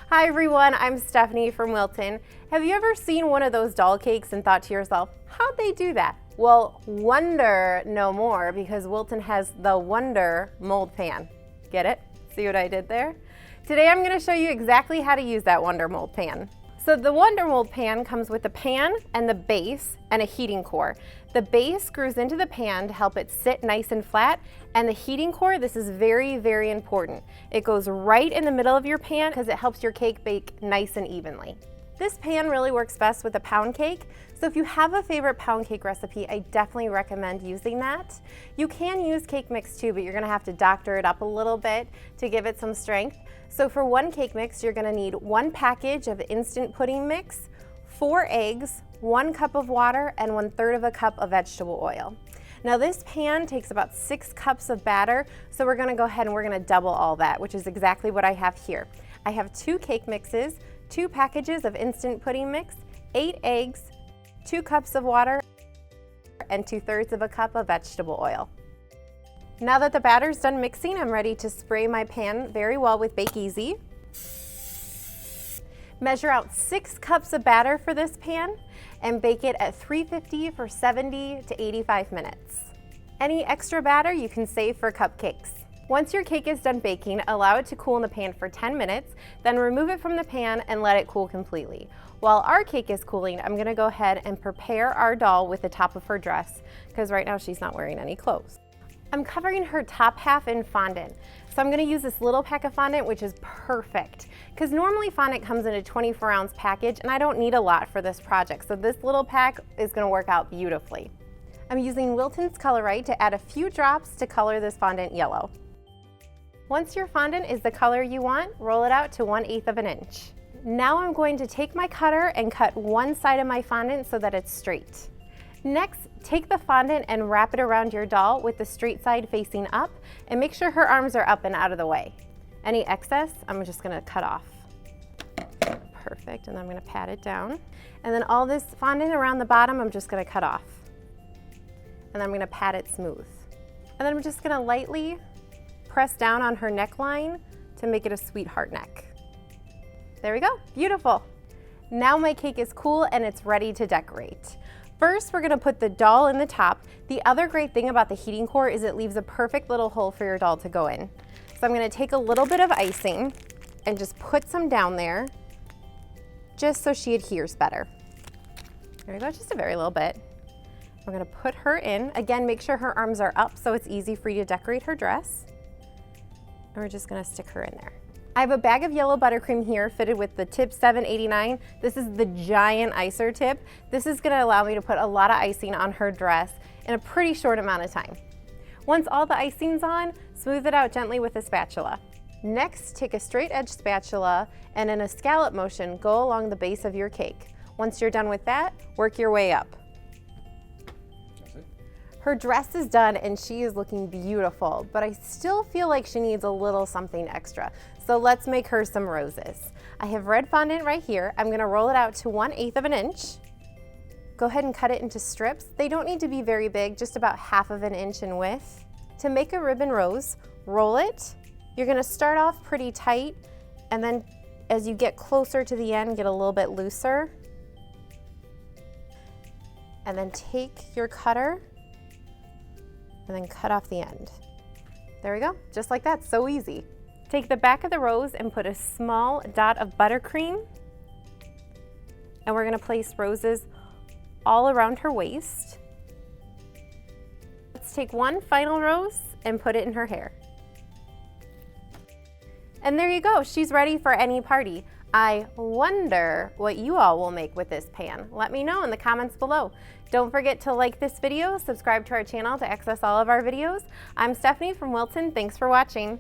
Hi everyone, I'm Stephanie from Wilton. Have you ever seen one of those doll cakes and thought to yourself, how'd they do that? Well, wonder no more, because Wilton has the Wonder mold pan. Get it? See what I did there? Today I'm going to show you exactly how to use that Wonder mold pan. So the Wonder mold pan comes with a pan and the base and a heating core. The base screws into the pan to help it sit nice and flat, and the heating core, this is very, very important. It goes right in the middle of your pan because it helps your cake bake nice and evenly. This pan really works best with a pound cake, so if you have a favorite pound cake recipe, I definitely recommend using that. You can use cake mix too, but you're gonna have to doctor it up a little bit to give it some strength. So for one cake mix, you're gonna need 1 package of instant pudding mix, 4 eggs, 1 cup of water, and 1/3 of a cup of vegetable oil. Now this pan takes about 6 cups of batter, so we're gonna go ahead and we're gonna double all that, which is exactly what I have here. I have 2 cake mixes, 2 packages of instant pudding mix, 8 eggs, 2 cups of water, and 2/3 of a cup of vegetable oil. Now that the batter's done mixing, I'm ready to spray my pan very well with Bake Easy. Measure out 6 cups of batter for this pan and bake it at 350 for 70 to 85 minutes. Any extra batter you can save for cupcakes. Once your cake is done baking, allow it to cool in the pan for 10 minutes, then remove it from the pan and let it cool completely. While our cake is cooling, I'm gonna go ahead and prepare our doll with the top of her dress, because right now she's not wearing any clothes. I'm covering her top half in fondant. So I'm gonna use this little pack of fondant, which is perfect, because normally fondant comes in a 24-ounce package and I don't need a lot for this project. So this little pack is gonna work out beautifully. I'm using Wilton's Colorite to add a few drops to color this fondant yellow. Once your fondant is the color you want, roll it out to 1/8 of an inch. Now I'm going to take my cutter and cut one side of my fondant so that it's straight. Next, take the fondant and wrap it around your doll with the straight side facing up, and make sure her arms are up and out of the way. Any excess, I'm just gonna cut off. Perfect, and then I'm gonna pat it down. And then all this fondant around the bottom, I'm just gonna cut off. And then I'm gonna pat it smooth. And then I'm just gonna lightly press down on her neckline to make it a sweetheart neck. There we go, beautiful. Now my cake is cool and it's ready to decorate. First, we're gonna put the doll in the top. The other great thing about the heating core is it leaves a perfect little hole for your doll to go in. So I'm gonna take a little bit of icing and just put some down there, just so she adheres better. There we go, just a very little bit. We're gonna put her in. Again, make sure her arms are up so it's easy for you to decorate her dress. And we're just gonna stick her in there. I have a bag of yellow buttercream here fitted with the tip 789. This is the giant icer tip. This is gonna allow me to put a lot of icing on her dress in a pretty short amount of time. Once all the icing's on, smooth it out gently with a spatula. Next, take a straight edge spatula and in a scallop motion, go along the base of your cake. Once you're done with that, work your way up. Her dress is done and she is looking beautiful, but I still feel like she needs a little something extra. So let's make her some roses. I have red fondant right here. I'm gonna roll it out to 1/8 of an inch. Go ahead and cut it into strips. They don't need to be very big, just about 1/2 of an inch in width. To make a ribbon rose, roll it. You're gonna start off pretty tight, and then as you get closer to the end, get a little bit looser. And then take your cutter and then cut off the end. There we go, just like that, so easy. Take the back of the rose and put a small dot of buttercream, and we're gonna place roses all around her waist. Let's take one final rose and put it in her hair. And there you go, she's ready for any party. I wonder what you all will make with this pan. Let me know in the comments below. Don't forget to like this video, subscribe to our channel to access all of our videos. I'm Stephanie from Wilton, thanks for watching.